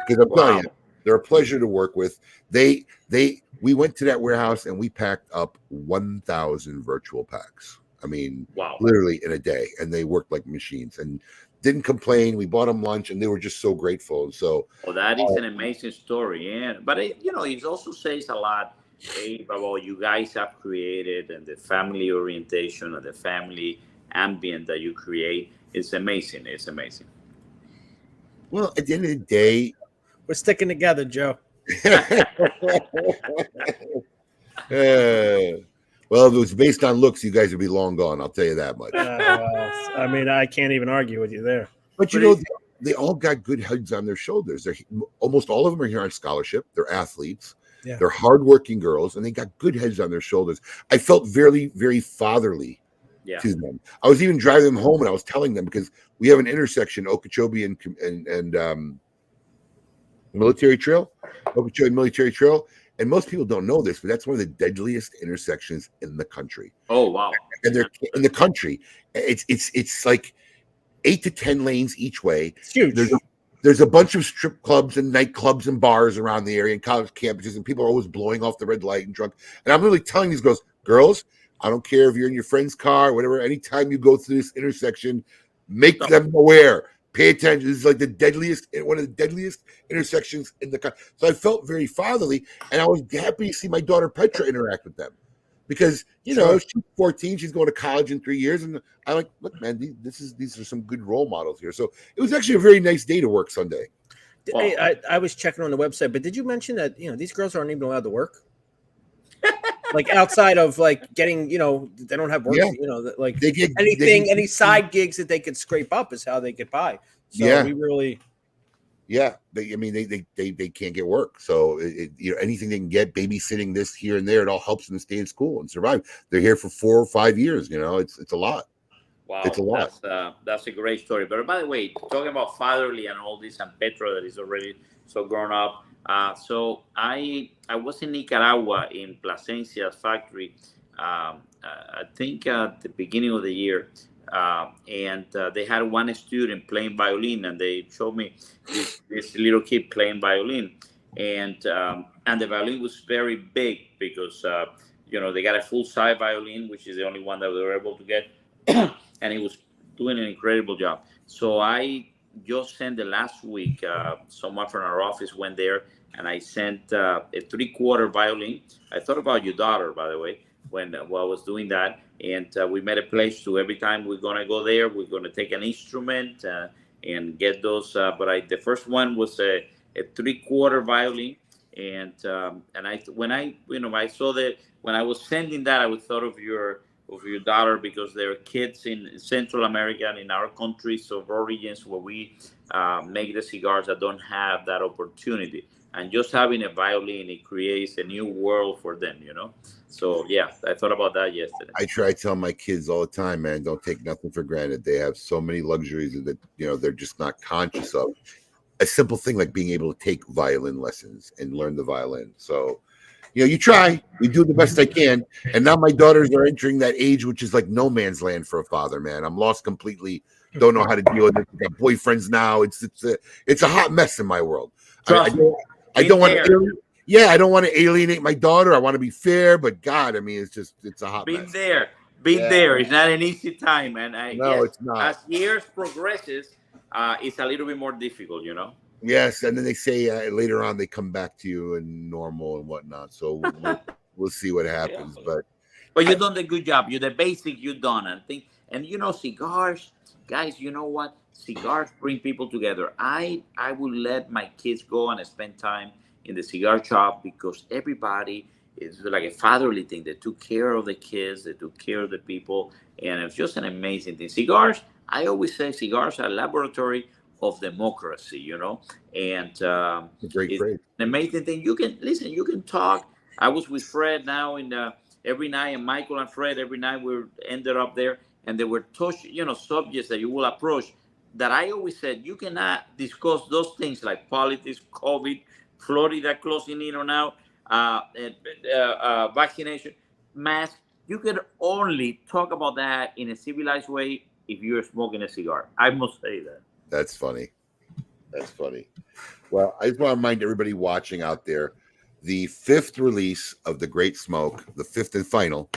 because I'm telling you, they're a pleasure to work with. We went to that warehouse and we packed up 1,000 virtual packs. I mean, literally in a day, and they worked like machines and didn't complain. We bought them lunch, and they were just so grateful. So, that is an amazing story, yeah. But it also says a lot about what you guys have created and the family orientation and the family ambient that you create. It's amazing. It's amazing. Well, at the end of the day, we're sticking together, Joe. Well, if it was based on looks, you guys would be long gone. I'll tell you that much. I mean, I can't even argue with you there. But they all got good heads on their shoulders. Almost all of them are here on scholarship. They're athletes. Yeah. They're hardworking girls, and they got good heads on their shoulders. I felt very, very fatherly to them. I was even driving them home, and I was telling them, because we have an intersection, Okeechobee and Military Trail, Okeechobee Military Trail. And most people don't know this, but that's one of the deadliest intersections in the country. Oh, wow. And they're in the country. It's like 8 to 10 lanes each way. It's huge. There's a bunch of strip clubs and nightclubs and bars around the area and college campuses, and people are always blowing off the red light and drunk. And I'm really telling these girls, I don't care if you're in your friend's car or whatever, anytime you go through this intersection, make them aware. Pay attention. This is like one of the deadliest intersections in the country. So I felt very fatherly, and I was happy to see my daughter Petra interact with them, because she's 14, she's going to college in 3 years, and I'm like, look, man, these are some good role models here. So it was actually a very nice day to work Sunday. Hey, I was checking on the website, but did you mention that these girls aren't even allowed to work? Like outside of like getting, they don't have work, like they get any side gigs that they could scrape up is how they get by. So we really, they can't get work. So anything they can get, babysitting this here and there, it all helps them stay in school and survive. They're here for 4 or 5 years. It's a lot. Wow, it's a lot. That's a great story. But by the way, talking about fatherly and all this, and Petra that is already so grown up. So I was in Nicaragua in Plasencia's factory, I think at the beginning of the year, and they had one student playing violin, and they showed me this little kid playing violin, and the violin was very big because they got a full-size violin, which is the only one that they were able to get, and he was doing an incredible job. So I just sent the last week. Someone from our office went there, and I sent a three-quarter violin. I thought about your daughter, by the way, when while I was doing that, and we made a place to every time we're gonna go there, we're gonna take an instrument and get those. The first one was a three-quarter violin, and I when I I saw that when I was sending that, I was thought of your daughter because there are kids in Central America and in our countries of origins where we make the cigars that don't have that opportunity. And just having a violin, it creates a new world for them, you know? So, yeah, I thought about that yesterday. I try to tell my kids all the time, man, don't take nothing for granted. They have so many luxuries that, they're just not conscious of. A simple thing like being able to take violin lessons and learn the violin. So, you try, you do the best I can. And now my daughters are entering that age, which is like no man's land for a father, man. I'm lost completely. Don't know how to deal with it. I got boyfriends now. It's a hot mess in my world. I don't want to. Yeah, I don't want to alienate my daughter. I want to be fair, but God, I mean, it's a hot mess. Been there. It's not an easy time, and it's not. As years progresses, it's a little bit more difficult, you know. Yes, and then they say later on they come back to you and normal and whatnot. So we'll see what happens. Yeah. But you've done the good job. You're the basic you've done, and cigars, guys. You know what? Cigars bring people together. I will let my kids go and spend time in the cigar shop because everybody is like a fatherly thing. They took care of the kids, they took care of the people, and it's just an amazing thing. Cigars, I always say cigars are a laboratory of democracy, and it's an amazing thing. You can listen, you can talk. I was with Fred now every night, and Michael and Fred every night we ended up there, and they were subjects that you will approach that I always said you cannot discuss those things like politics, COVID, Florida closing in on out, vaccination, mask. You can only talk about that in a civilized way if you're smoking a cigar. I must say that. That's funny. Well, I just want to remind everybody watching out there, the 5th release of The Great Smoke, the 5th and final,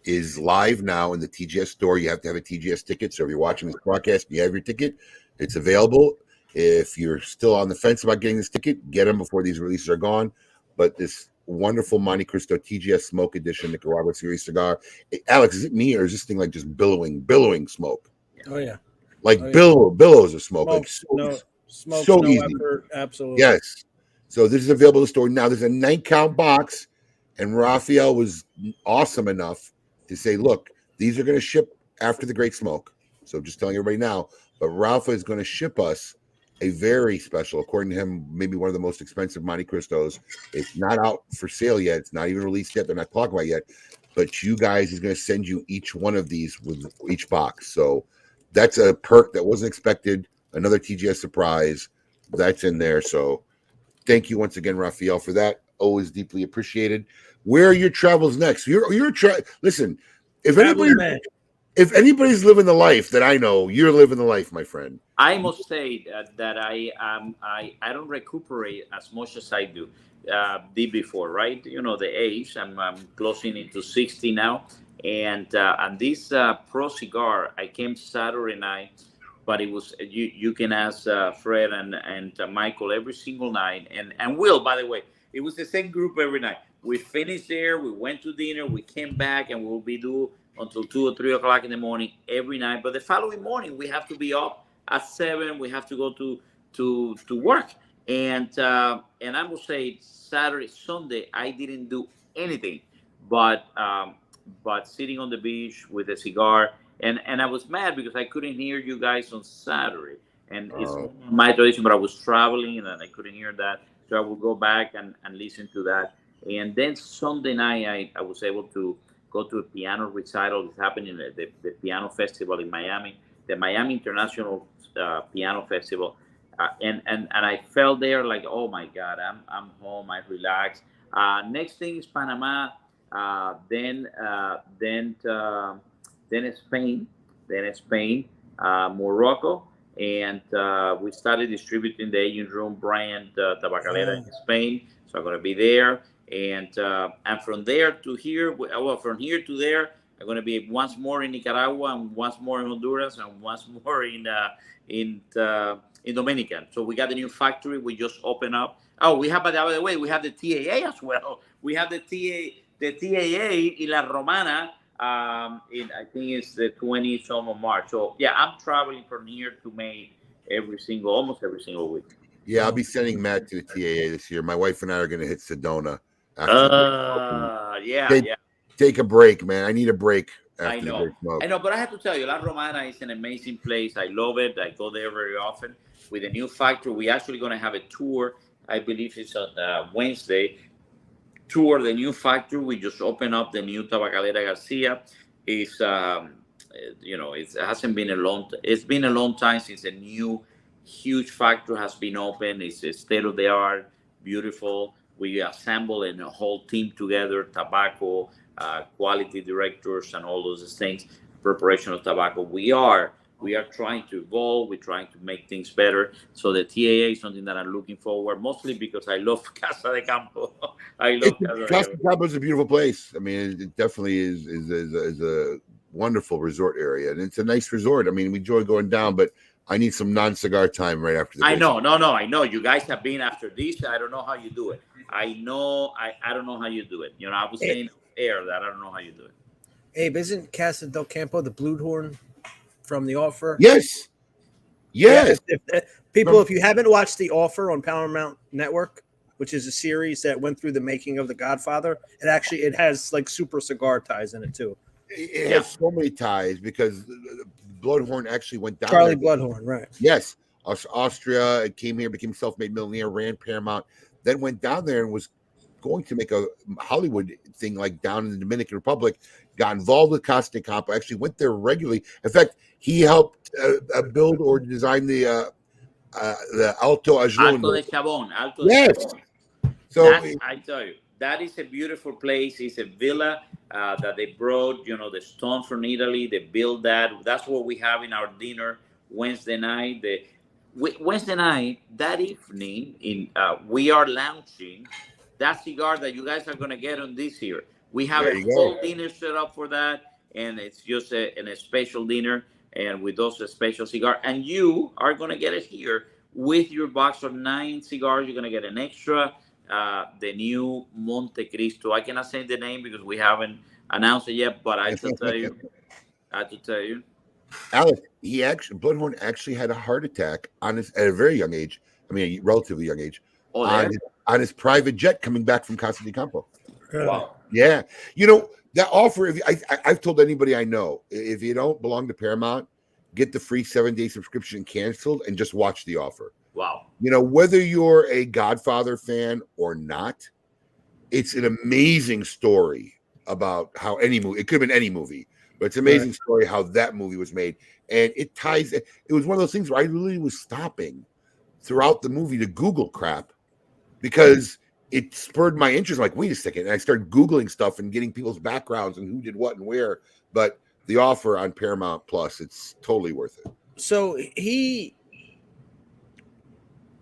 is live now in the TGS store. You have to have a TGS ticket. So if you're watching this broadcast and you have your ticket, it's available. If you're still on the fence about getting this ticket, get them before these releases are gone. But this wonderful Montecristo TGS Smoke Edition Nicaragua Series cigar. Alex, is it me or is this thing like just billowing smoke? Oh, yeah. Like billows of smoke. Smoke, so no easy. Effort, absolutely. Yes. So this is available in the store now. There's a 9-count box, and Rafael was awesome enough to say, look, these are going to ship after the Great Smoke. So just telling everybody now, but Rafa is going to ship us a very special, according to him, maybe one of the most expensive Montecristos. It's not out for sale yet. It's not even released yet. They're not talking about it yet. But you guys is going to send you each one of these with each box. So that's a perk that wasn't expected. Another TGS surprise. That's in there. So thank you once again, Rafael, for that. Always deeply appreciated. Where are your travels next? Listen, if anybody's living the life that I know, you're living the life, my friend. I must say that I don't recuperate as much as I did before, right? The age. I'm closing into 60 now, and this Pro cigar, I came Saturday night, but it was you can ask Fred and Michael every single night, and Will, by the way, it was the same group every night. We finished there, we went to dinner, we came back, and we'll be due until 2 or 3 o'clock in the morning every night. But the following morning, we have to be up at 7. We have to go to work, and I will say Saturday, Sunday, I didn't do anything but sitting on the beach with a cigar, and I was mad because I couldn't hear you guys on Saturday, and it's my tradition, but I was traveling and I couldn't hear that, so I will go back and listen to that, and then Sunday night I was able to go to a piano recital. It's happening at the piano festival in Miami, the Miami International Piano Festival, and I felt there like, oh my God, I'm home, I relaxed. Next thing is Panama, then Spain, Morocco, and we started distributing the Agent Room brand Tabacalera in Spain. So I'm going to be there. And from there to here, from here to there, I'm going to be once more in Nicaragua, and once more in Honduras, and once more in Dominican. So we got the new factory. We just opened up. Oh, we have, by the way, we have the TAA as well. We have the TAA in La Romana. I think it's the 20th of March. So yeah, I'm traveling from here to May almost every single week. Yeah, I'll be sending Matt to the TAA this year. My wife and I are going to hit Sedona. Yeah. Take a break, man. I need a break after I the know. Great Smoke. I know, but I have to tell you, La Romana is an amazing place. I love it. I go there very often. With the new factory, we're actually going to have a tour. I believe it's on Wednesday. Tour the new factory. We just opened up the new Tabacalera Garcia. It's it hasn't been a long. It's been a long time since a new huge factory has been opened. It's a state of the art, beautiful. We assemble a whole team together, tobacco, quality directors, and all those things. Preparation of tobacco. We are trying to evolve. We're trying to make things better. So the TAA is something that I'm looking forward, mostly because I love Casa de Campo. I love Casa de Campo is a beautiful place. I mean, it definitely is a wonderful resort area, and it's a nice resort. I mean, we enjoy going down, but I need some non-cigar time right after the. I know. You guys have been after this. I don't know how you do it. I know. I don't know how you do it. You know, I was saying air that I don't know how you do it. Abe, isn't Casa del Campo the Blue Horn from The Offer? Yes. If you haven't watched The Offer on Paramount Network, which is a series that went through the making of The Godfather, it has like super cigar ties in it too. It has so many ties because Bloodhorn actually went down. Charlie Bloodhorn, right? Yes, Austria, came here, became self-made millionaire, ran Paramount, then went down there and was going to make a Hollywood thing like down in the Dominican Republic. Got involved with Casa de Campo. Actually went there regularly. In fact, he helped build or design the Alto de Chabón. So I tell you, that is a beautiful place. It's a villa that they brought, the stone from Italy. They built that. That's what we have in our dinner Wednesday night. Wednesday night, that evening, we are launching that cigar that you guys are going to get on this year. We have a whole dinner set up for that, and it's just a special dinner, and with those special cigar. And you are going to get it here with your box of 9 cigars. You're going to get an extra, the new Montecristo. I cannot say the name because we haven't announced it yet, but I have to tell you. Alex, Bloodhorn actually had a heart attack at a very young age. I mean, a relatively young age. On his private jet coming back from Casa de Campo. Wow. Yeah. That offer, I've told anybody I know, if you don't belong to Paramount, get the free 7-day subscription canceled and just watch The Offer. Wow. Whether you're a Godfather fan or not, it's an amazing story about how any movie, it could have been any movie, but it's an amazing story how that movie was made. And it was one of those things where I really was stopping throughout the movie to Google crap because it spurred my interest. Like, wait a second. And I started Googling stuff and getting people's backgrounds and who did what and where. But The Offer on Paramount Plus, it's totally worth it. So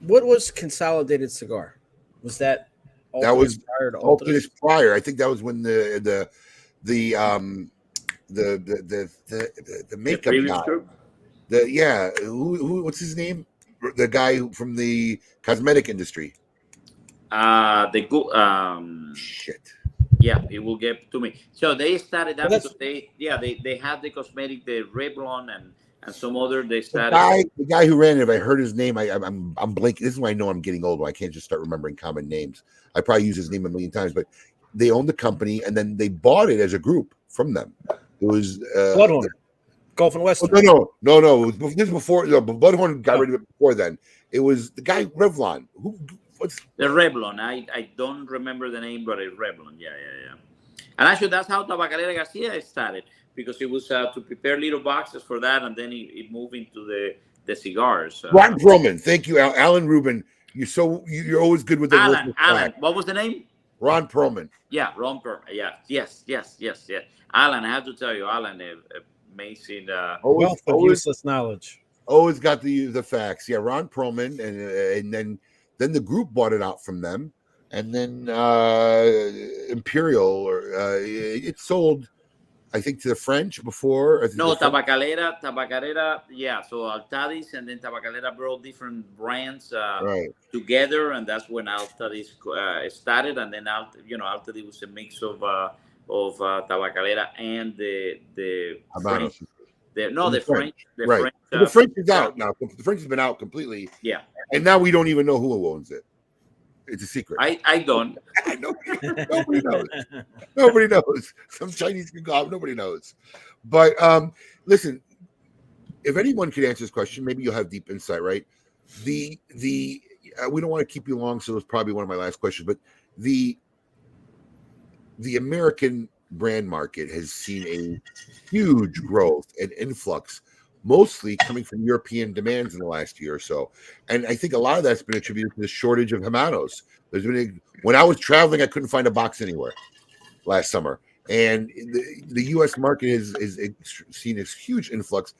what was Consolidated Cigar? Was that was prior to Altadis? Prior. I think that was when the makeup guy. Who what's his name? The guy from the cosmetic industry. Shit. Yeah, it will get to me. So they started that because they had the cosmetic, the Revlon and some other. They started the guy who ran it. If I heard his name, I'm blanking. This is why I know I'm getting old. I can't just start remembering common names. I probably use his name a million times, but they owned the company and then they bought it as a group from them. It was Bloodhorn, Gulf and Western. No. This was before. Bloodhorn got rid of it before then. It was the guy Revlon. The Revlon. I don't remember the name, but it's Revlon. Yeah. And actually, that's how Tabacalera Garcia started, because it was to prepare little boxes for that, and then it moved into the cigars. Ron Perlman. Thank you, Alan Rubin. You're always good with the Alan. What was the name? Ron Perlman. Yeah, Ron Perlman. Yeah. Yes. Alan, I have to tell you, Alan, amazing. Wealth of useless knowledge. Always got the facts. Yeah, Ron Perlman, and then the group bought it out from them, and then Imperial, it sold I think, to the French before. I think No, Tabacalera, yeah. So Altadis and then Tabacalera brought different brands right. together, and that's when Altadis started. And then Altadis was a mix of Tabacalera and the French. Habanos. The French, Right. Well, the French is crop. out now. The French has been out completely. Yeah. And now we don't even know who owns it. It's a secret. I don't. Nobody knows. Nobody knows. Some Chinese can go out. Nobody knows. But listen, if anyone could answer this question, maybe you'll have deep insight, right? We don't want to keep you long, so it's probably one of my last questions. But the American brand market has seen a huge growth and influx, mostly coming from European demands in the last year or so. And I think a lot of that's been attributed to the shortage of Hermanos. When I was traveling, I couldn't find a box anywhere last summer. And the U.S. market has seen this huge influx.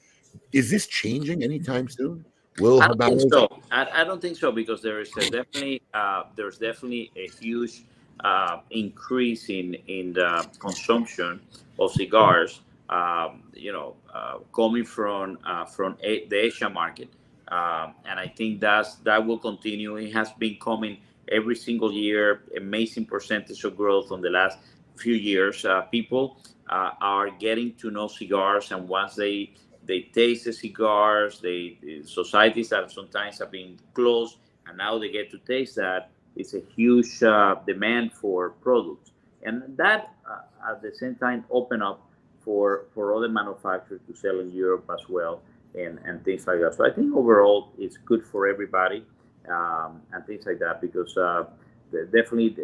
Is this changing anytime soon? I don't think so. I don't think so, because there's definitely a huge increase in the consumption of cigars. Coming from the Asia market, and I think that will continue. It has been coming every single year. Amazing percentage of growth on the last few years. People are getting to know cigars, and once they taste the cigars, the societies that sometimes have been closed, and now they get to taste that. It's a huge demand for products, and that at the same time open up for other manufacturers to sell in Europe as well, and things like that. So I think overall it's good for everybody, and things like that, because definitely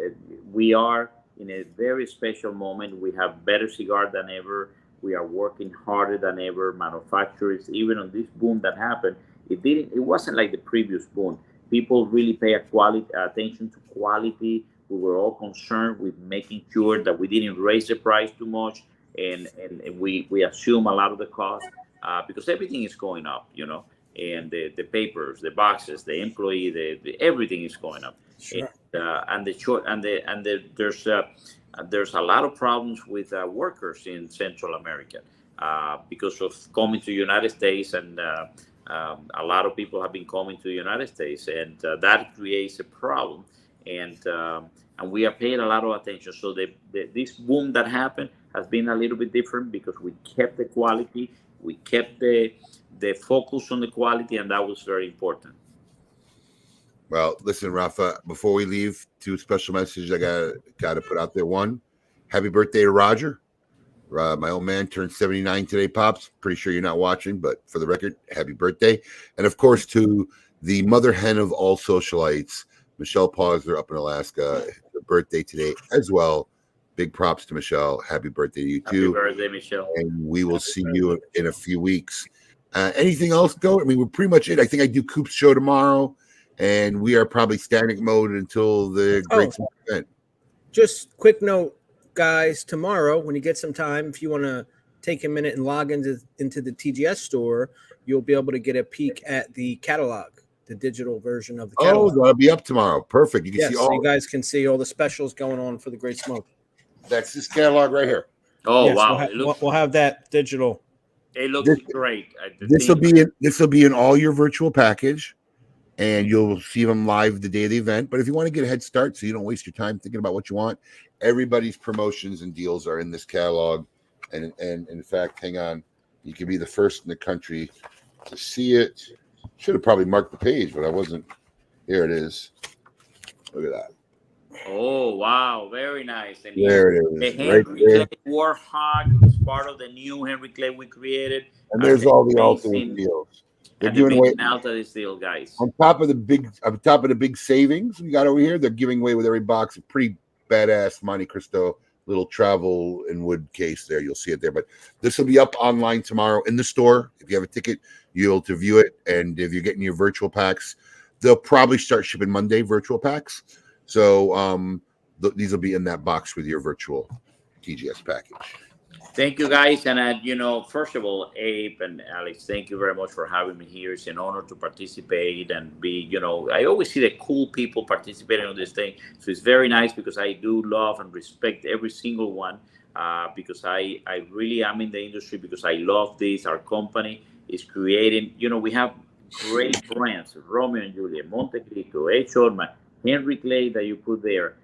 we are in a very special moment. We have better cigar than ever. We are working harder than ever. Manufacturers, even on this boom that happened, it wasn't like the previous boom. People really pay attention to quality. We were all concerned with making sure that we didn't raise the price too much, and we assume a lot of the cost, because everything is going up, and the papers, the boxes, the employee, the everything is going up. Sure. There's a lot of problems with workers in Central America because of coming to the United States, and a lot of people have been coming to the United States, and that creates a problem, and we are paying a lot of attention. So this boom that happened has been a little bit different, because we kept the quality, we kept the focus on the quality, and that was very important. Well, listen, Rafa, before we leave, two special messages I got to put out there. One, happy birthday to Roger. My old man turned 79 today, Pops. Pretty sure you're not watching, but for the record, happy birthday. And of course, to the mother hen of all socialites, Michelle Pausler up in Alaska. Her birthday today as well. Big props to Michelle. Happy birthday to you too. Happy birthday, Michelle. And we will see you in a few weeks. Anything else go? I mean, we're pretty much it. I think I do Coop's show tomorrow, and we are probably static mode until the great event. Just quick note, guys, tomorrow when you get some time, if you want to take a minute and log into the TGS store, you'll be able to get a peek at the catalog, the digital version of the catalog. Oh, that'll be up tomorrow. Perfect. You can see all. So you guys can see all the specials going on for the Great Smoke. That's this catalog right here. Oh, yes, wow! We'll have that digital. It looks great. This will be in all your virtual package, and you'll see them live the day of the event. But if you want to get a head start, so you don't waste your time thinking about what you want, everybody's promotions and deals are in this catalog. And in fact, hang on, you can be the first in the country to see it. Should have probably marked the page, but I wasn't. Here it is. Look at that. Oh, wow. Very nice. And there it is. The Henry Clay Warhawk is part of the new Henry Clay we created. And there's all the Altadis deals. They're giving away Altadis deal, guys. On top of the big savings we got over here, they're giving away with every box a pretty badass Montecristo little travel and wood case there. You'll see it there. But this will be up online tomorrow in the store. If you have a ticket, you'll to view it. And if you're getting your virtual packs, they'll probably start shipping Monday virtual packs. So these will be in that box with your virtual TGS package. Thank you, guys. And, first of all, Abe and Alex, thank you very much for having me here. It's an honor to participate and be, I always see the cool people participating on this thing. So it's very nice, because I do love and respect every single one. because I really am in the industry because I love this. Our company is creating, we have great brands, Romeo and Juliet, Montecristo, Ed Shortman, Henry Clay that you put there,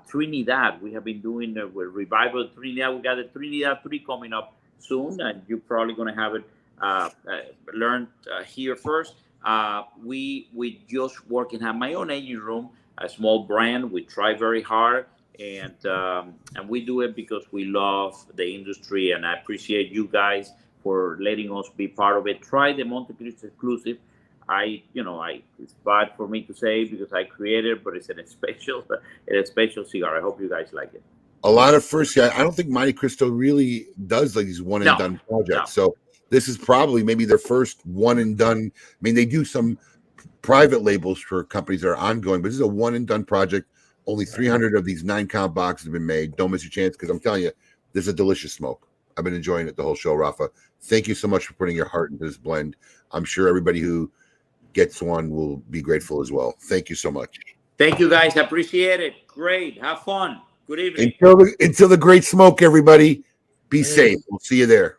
Trinidad. We have been doing with Revival Trinidad. We got the Trinidad 3 coming up soon, and you're probably going to have it learned here first. We just working at my own aging room, a small brand. We try very hard, and we do it because we love the industry, and I appreciate you guys for letting us be part of it. Try the Montecristo exclusive. It's bad for me to say because I created it, but it's a special cigar. I hope you guys like it. A lot of first, I don't think Montecristo really does like these one and done projects. No. So this is probably maybe their first one and done. I mean, they do some private labels for companies that are ongoing, but this is a one and done project. Only 300 of these 9-count boxes have been made. Don't miss your chance because I'm telling you, this is a delicious smoke. I've been enjoying it the whole show, Rafa. Thank you so much for putting your heart into this blend. I'm sure everybody who gets one will be grateful as well. Thank you so much. Thank you, guys. I appreciate it. Great. Have fun. Good evening. Until the great smoke, everybody. Be safe. We'll see you there.